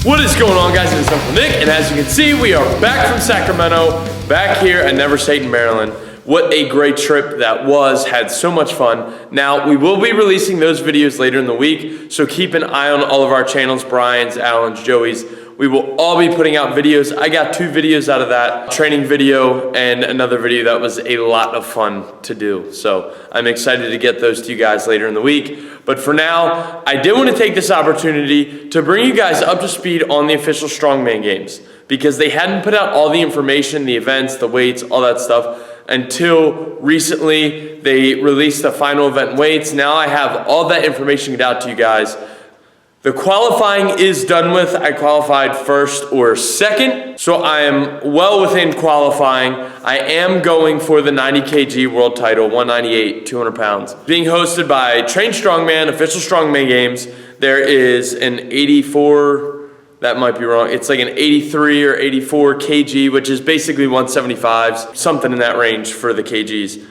What is going on, guys? It is Uncle Nick, and as you can see, we are back from Sacramento, back here at Never State in Maryland. What a great trip that was, had so much fun. Now, we will be releasing those videos later in the week, so keep an eye on all of our channels, Brian's, Alan's, Joey's. We will all be putting out videos. I got 2 videos out of that, training video and another video that was a lot of fun to do. So I'm excited to get those to you guys later in the week. But for now, I did want to take this opportunity to bring you guys up to speed on the official Strongman Games, because they hadn't put out all the information, the events, the weights, all that stuff, until recently. They released the final event weights. Now I have all that information to get out to you guys. The qualifying is done with. I qualified first or second, so I am well within qualifying. I am going for the 90 kg world title, 198, 200 pounds. Being hosted by Train Strongman, official Strongman Games. There is an 84, that might be wrong. It's like an 83 or 84 kg, which is basically 175s, something in that range for the kgs.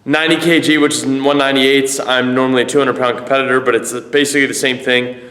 90 kg, which is 198s. I'm normally a 200 pound competitor, but it's basically the same thing.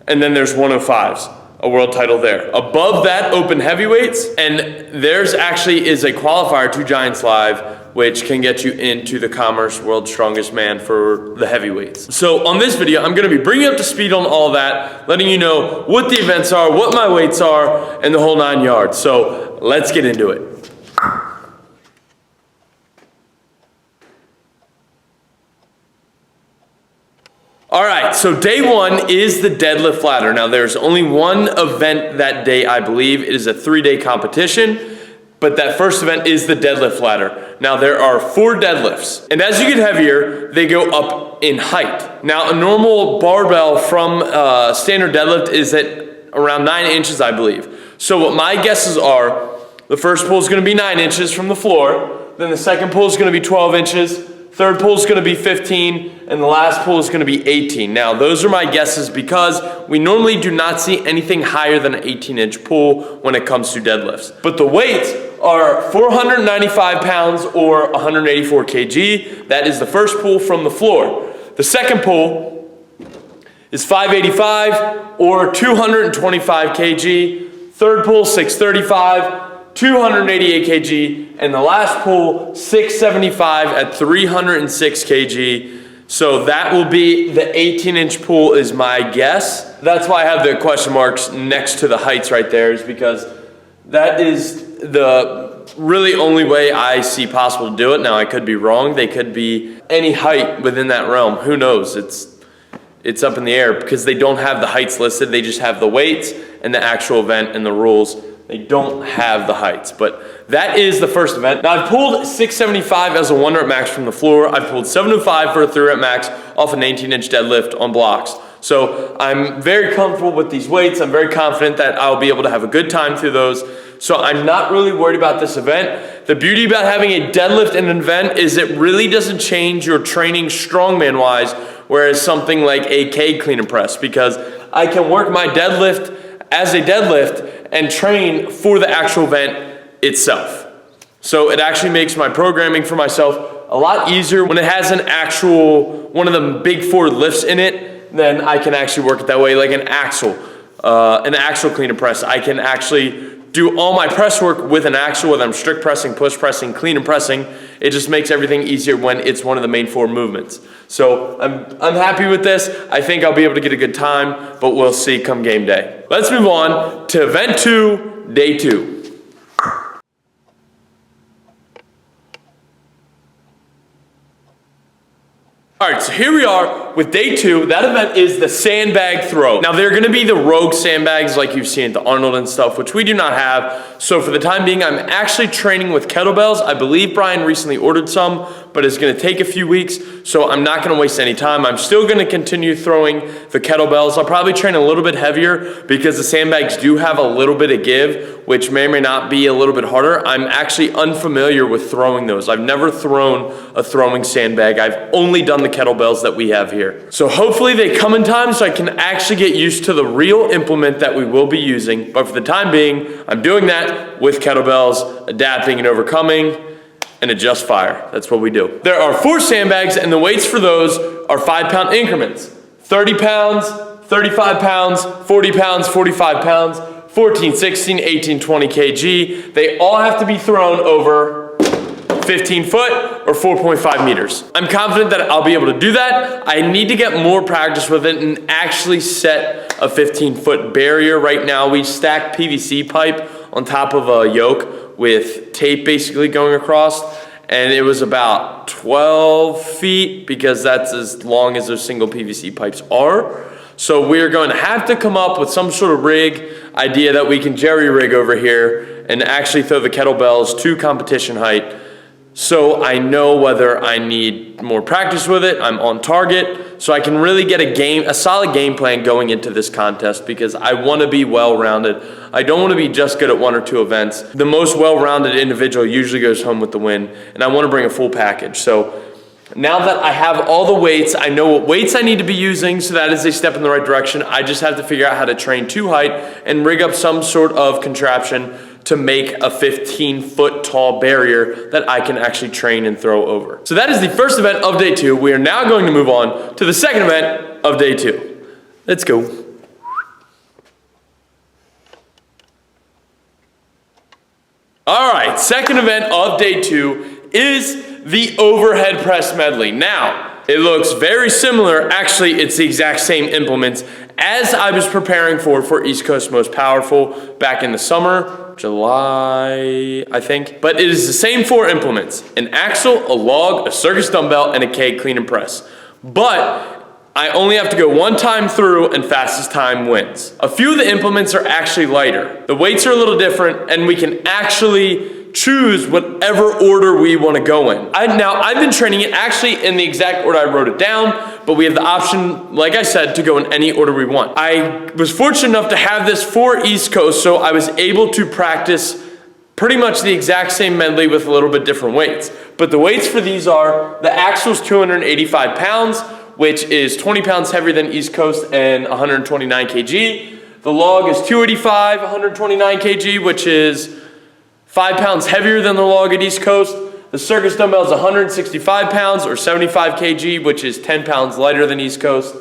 And then there's 105s, a world title there. Above that, open heavyweights, and there's actually is a qualifier to Giants Live, which can get you into the Commerce World's Strongest Man for the heavyweights. So on this video, I'm gonna be bringing you up to speed on all that, letting you know what the events are, what my weights are, and the whole 9 yards. So let's get into it. All right, so day 1 is the deadlift ladder. Now there's only one event that day, I believe. It is a 3-day competition, but that first event is the deadlift ladder. Now there are 4 deadlifts, and as you get heavier, they go up in height. Now a normal barbell from standard deadlift is at around 9 inches, I believe. So what my guesses are, the first pull is gonna be 9 inches from the floor, then the second pull is gonna be 12 inches, third pull is gonna be 15, and the last pull is gonna be 18. Now, those are my guesses because we normally do not see anything higher than an 18-inch pull when it comes to deadlifts. But the weights are 495 pounds or 184 kg. That is the first pull from the floor. The second pull is 585 or 225 kg. Third pull, 635. 288 kg, and the last pull, 675 at 306 kg. So that will be the 18-inch pull is my guess. That's why I have the question marks next to the heights right there, is because that is the really only way I see possible to do it. Now I could be wrong. They could be any height within that realm. Who knows? It's up in the air because they don't have the heights listed. They just have the weights and the actual event and the rules. They don't have the heights, but that is the first event. Now I've pulled 675 as a 1 rep max from the floor. I've pulled 705 for a 3 rep max off an 18-inch deadlift on blocks. So I'm very comfortable with these weights. I'm very confident that I'll be able to have a good time through those. So I'm not really worried about this event. The beauty about having a deadlift in an event is it really doesn't change your training strongman wise, whereas something like a keg clean and press, because I can work my deadlift as a deadlift and train for the actual event itself. So it actually makes my programming for myself a lot easier when it has an actual, one of the big 4 lifts in it. Then I can actually work it that way, like an axle clean and press. I can actually do all my press work with an axle, whether I'm strict pressing, push pressing, clean and pressing. It just makes everything easier when it's one of the main 4 movements. So I'm happy with this. I think I'll be able to get a good time, but we'll see come game day. Let's move on to event 2, day 2. All right, so here we are with day 2. That event is the sandbag throw. Now, they're gonna be the rogue sandbags like you've seen at the Arnold and stuff, which we do not have. So for the time being, I'm actually training with kettlebells. I believe Brian recently ordered some, but it's gonna take a few weeks, so I'm not gonna waste any time. I'm still gonna continue throwing the kettlebells. I'll probably train a little bit heavier because the sandbags do have a little bit of give, which may or may not be a little bit harder. I'm actually unfamiliar with throwing those. I've never thrown a throwing sandbag. I've only done the kettlebells that we have here. So hopefully they come in time so I can actually get used to the real implement that we will be using. But for the time being, I'm doing that with kettlebells, adapting and overcoming, and adjust fire. That's what we do. There are 4 sandbags, and the weights for those are 5-pound increments. 30 pounds, 35 pounds, 40 pounds, 45 pounds, 14, 16, 18, 20 kg. They all have to be thrown over 15 foot or 4.5 meters. I'm confident that I'll be able to do that. I need to get more practice with it and actually set a 15-foot barrier. Right now, we stack PVC pipe on top of a yoke with tape basically going across, and it was about 12 feet because that's as long as those single PVC pipes are. So we're going to have to come up with some sort of rig idea that we can jerry rig over here and actually throw the kettlebells to competition height. So I know whether I need more practice with it, I'm on target, so I can really get a solid game plan going into this contest, because I want to be well-rounded. I don't want to be just good at one or two events. The most well-rounded individual usually goes home with the win, and I want to bring a full package. So now that I have all the weights, I know what weights I need to be using, so that is a step in the right direction. I just have to figure out how to train to height and rig up some sort of contraption to make a 15-foot tall barrier that I can actually train and throw over. So that is the first event of day 2. We are now going to move on to the second event of day 2. Let's go. All right, second event of day 2 is the overhead press medley. Now, it looks very similar. Actually, it's the exact same implements as I was preparing for East Coast Most Powerful back in the summer, July, I think. But it is the same 4 implements: an axle, a log, a circus dumbbell, and a keg clean and press. But I only have to go one time through, and fastest time wins. A few of the implements are actually lighter. The weights are a little different, and we can actually choose whatever order we want to go in. I've been training it actually in the exact order I wrote it down, but we have the option, like I said, to go in any order we want. I was fortunate enough to have this for East Coast, so I was able to practice pretty much the exact same medley with a little bit different weights. But the weights for these are, the axle is 285 pounds, which is 20 pounds heavier than East Coast and 129 kg. The log is 285, 129 kg, which is 5 pounds heavier than the log at East Coast. The circus dumbbell is 165 pounds or 75 kg, which is 10 pounds lighter than East Coast.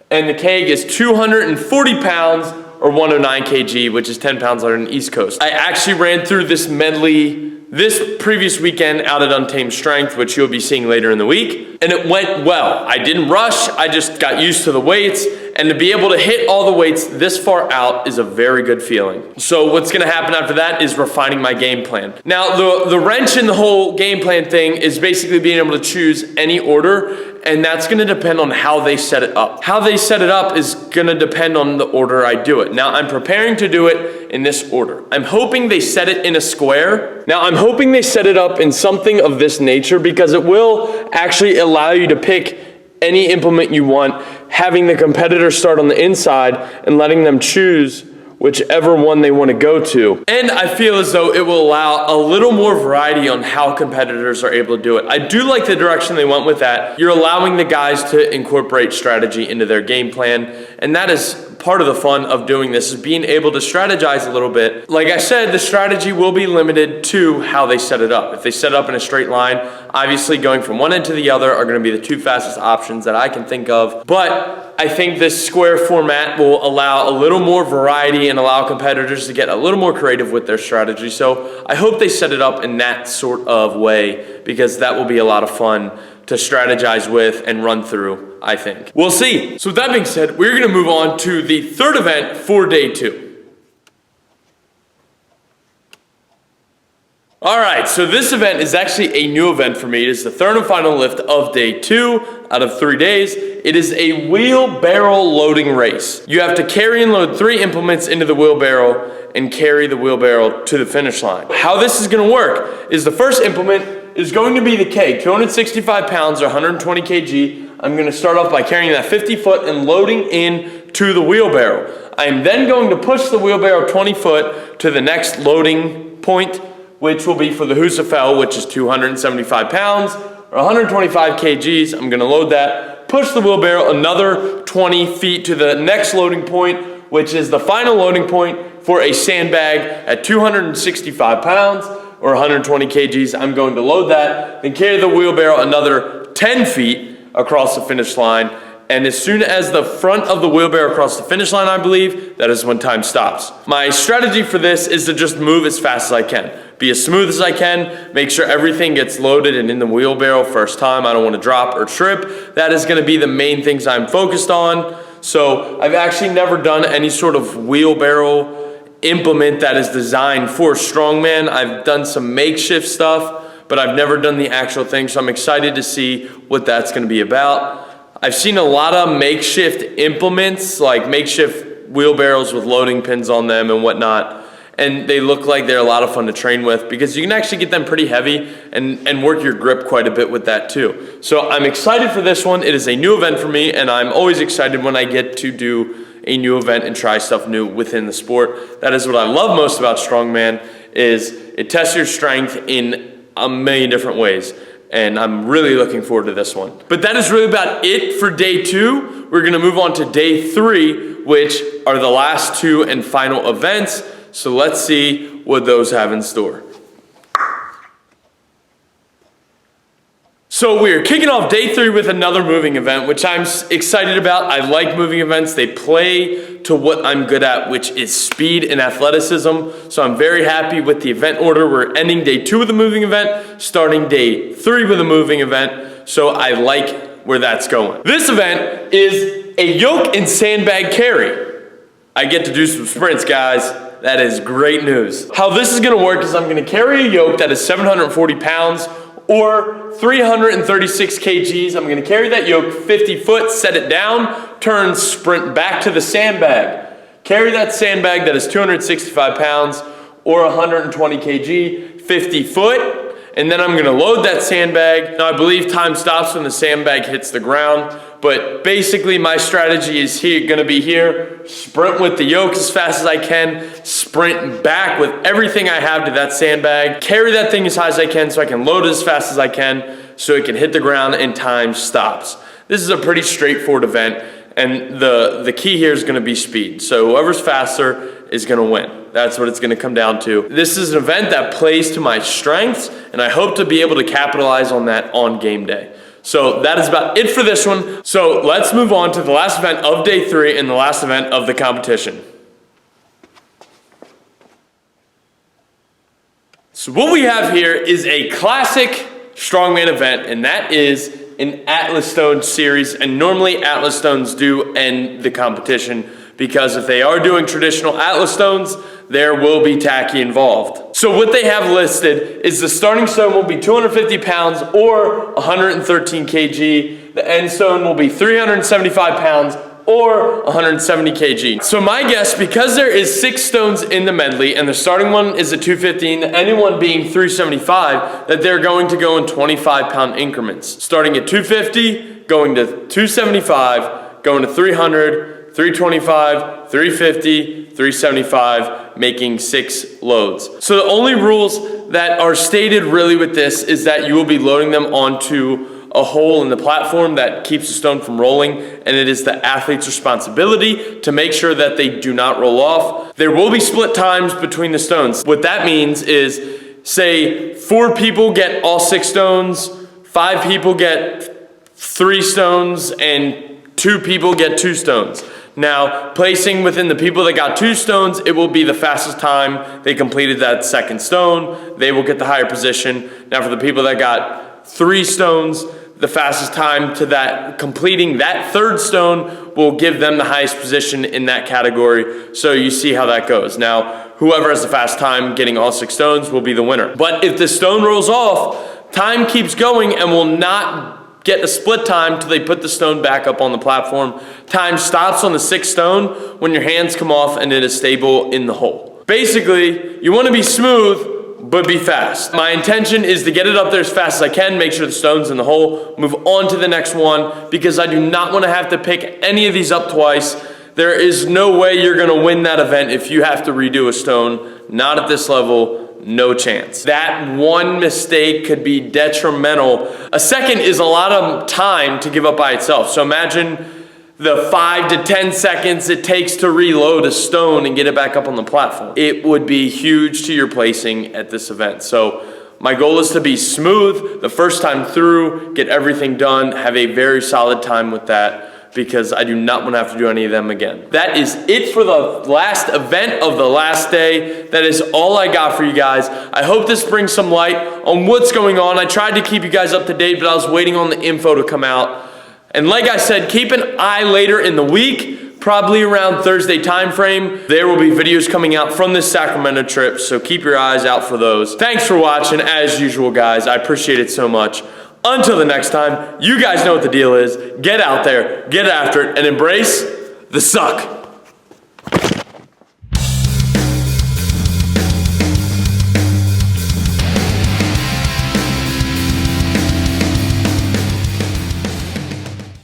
And the keg is 240 pounds or 109 kg, which is 10 pounds lighter than East Coast. I actually ran through this medley this previous weekend out at Untamed Strength, which you'll be seeing later in the week, and it went well. I didn't rush, I just got used to the weights, and to be able to hit all the weights this far out is a very good feeling. So what's gonna happen after that is refining my game plan. Now, the wrench in the whole game plan thing is basically being able to choose any order, and that's gonna depend on how they set it up. How they set it up is gonna depend on the order I do it. Now, I'm preparing to do it in this order. I'm hoping they set it in a square. Now, I'm hoping they set it up in something of this nature, because it will actually allow you to pick any implement you want, having the competitor start on the inside and letting them choose whichever one they want to go to. And I feel as though it will allow a little more variety on how competitors are able to do it. I do like the direction they went with that. You're allowing the guys to incorporate strategy into their game plan, and that is part of the fun of doing this, is being able to strategize a little bit. Like I said, the strategy will be limited to how they set it up. If they set it up in a straight line, obviously going from one end to the other are going to be the 2 fastest options that I can think of. But I think this square format will allow a little more variety and allow competitors to get a little more creative with their strategy. So I hope they set it up in that sort of way, because that will be a lot of fun to strategize with and run through, I think. We'll see. So with that being said, we're gonna move on to the third event for day 2. All right, so this event is actually a new event for me. It is the third and final lift of day 2 out of 3 days. It is a wheelbarrow loading race. You have to carry and load 3 implements into the wheelbarrow and carry the wheelbarrow to the finish line. How this is gonna work is the first implement is going to be the keg, 265 pounds or 120 kg. I'm gonna start off by carrying that 50 foot and loading in to the wheelbarrow. I am then going to push the wheelbarrow 20 foot to the next loading point, which will be for the Husafel, which is 275 pounds or 125 kgs. I'm gonna load that, push the wheelbarrow another 20 feet to the next loading point, which is the final loading point for a sandbag at 265 pounds or 120 kgs. I'm going to load that, then carry the wheelbarrow another 10 feet across the finish line, And as soon as the front of the wheelbarrow crosses the finish line, I believe, that is when time stops. My strategy for this is to just move as fast as I can. Be as smooth as I can, make sure everything gets loaded and in the wheelbarrow first time. I don't want to drop or trip. That is going to be the main things I'm focused on. So I've actually never done any sort of wheelbarrow implement that is designed for strongman. I've done some makeshift stuff, but I've never done the actual thing. So I'm excited to see what that's going to be about. I've seen a lot of makeshift implements, like makeshift wheelbarrows with loading pins on them and whatnot. And they look like they're a lot of fun to train with because you can actually get them pretty heavy and work your grip quite a bit with that too. So I'm excited for this one. It is a new event for me, and I'm always excited when I get to do a new event and try stuff new within the sport. That is what I love most about strongman, is it tests your strength in a million different ways. And I'm really looking forward to this one. But that is really about it for day 2. We're gonna move on to day 3, which are the last 2 and final events. So let's see what those have in store. So we're kicking off day 3 with another moving event, which I'm excited about. I like moving events. They play to what I'm good at, which is speed and athleticism. So I'm very happy with the event order. We're ending day 2 with a moving event, starting day 3 with a moving event. So I like where that's going. This event is a yoke and sandbag carry. I get to do some sprints, guys. That is great news. How this is gonna work is I'm gonna carry a yoke that is 740 pounds or 336 kgs. I'm gonna carry that yoke 50 foot, set it down, turn, sprint back to the sandbag. Carry that sandbag that is 265 pounds or 120 kg, 50 foot, and then I'm gonna load that sandbag. Now I believe time stops when the sandbag hits the ground, but basically my strategy is gonna be here, sprint with the yoke as fast as I can, sprint back with everything I have to that sandbag, carry that thing as high as I can so I can load it as fast as I can so it can hit the ground and time stops. This is a pretty straightforward event, and the key here is gonna be speed. So whoever's faster is gonna win. That's what it's gonna come down to. This is an event that plays to my strengths, and I hope to be able to capitalize on that on game day. So that is about it for this one. So let's move on to the last event of day 3 and the last event of the competition. So what we have here is a classic strongman event, and that is an Atlas Stone series. And normally Atlas Stones do end the competition, because if they are doing traditional Atlas Stones, there will be tacky involved. So what they have listed is the starting stone will be 250 pounds or 113 kg. The end stone will be 375 pounds or 170 kg. So my guess, because there is 6 stones in the medley and the starting one is a 250 and the ending one being 375, that they're going to go in 25-pound increments. Starting at 250, going to 275, going to 300, 325, 350, 375, making 6 loads. So the only rules that are stated really with this is that you will be loading them onto a hole in the platform that keeps the stone from rolling, and it is the athlete's responsibility to make sure that they do not roll off. There will be split times between the stones. What that means is, say 4 people get all 6 stones, 5 people get 3 stones, and 2 people get 2 stones. Now, placing within the people that got 2 stones, it will be the fastest time they completed that second stone. They will get the higher position. Now, for the people that got 3 stones, the fastest time to that completing that 3rd stone will give them the highest position in that category. So you see how that goes. Now, whoever has the fast time getting all 6 stones will be the winner. But if the stone rolls off, time keeps going and will not get a split time till they put the stone back up on the platform. Time stops on the 6th stone when your hands come off and it is stable in the hole. Basically, you want to be smooth, but be fast. My intention is to get it up there as fast as I can, make sure the stone's in the hole, move on to the next one, because I do not want to have to pick any of these up twice. There is no way you're going to win that event if you have to redo a stone. Not at this level. No chance. That one mistake could be detrimental. A second is a lot of time to give up by itself. So imagine the 5 to 10 seconds it takes to reload a stone and get it back up on the platform. It would be huge to your placing at this event. So my goal is to be smooth the first time through, get everything done, have a very solid time with that, because I do not want to have to do any of them again. That is it for the last event of the last day. That is all I got for you guys. I hope this brings some light on what's going on. I tried to keep you guys up to date, but I was waiting on the info to come out. And like I said, keep an eye later in the week, probably around Thursday time frame. There will be videos coming out from this Sacramento trip, so keep your eyes out for those. Thanks for watching, as usual, guys. I appreciate it so much. Until the next time, you guys know what the deal is. Get out there, get after it, and embrace the suck.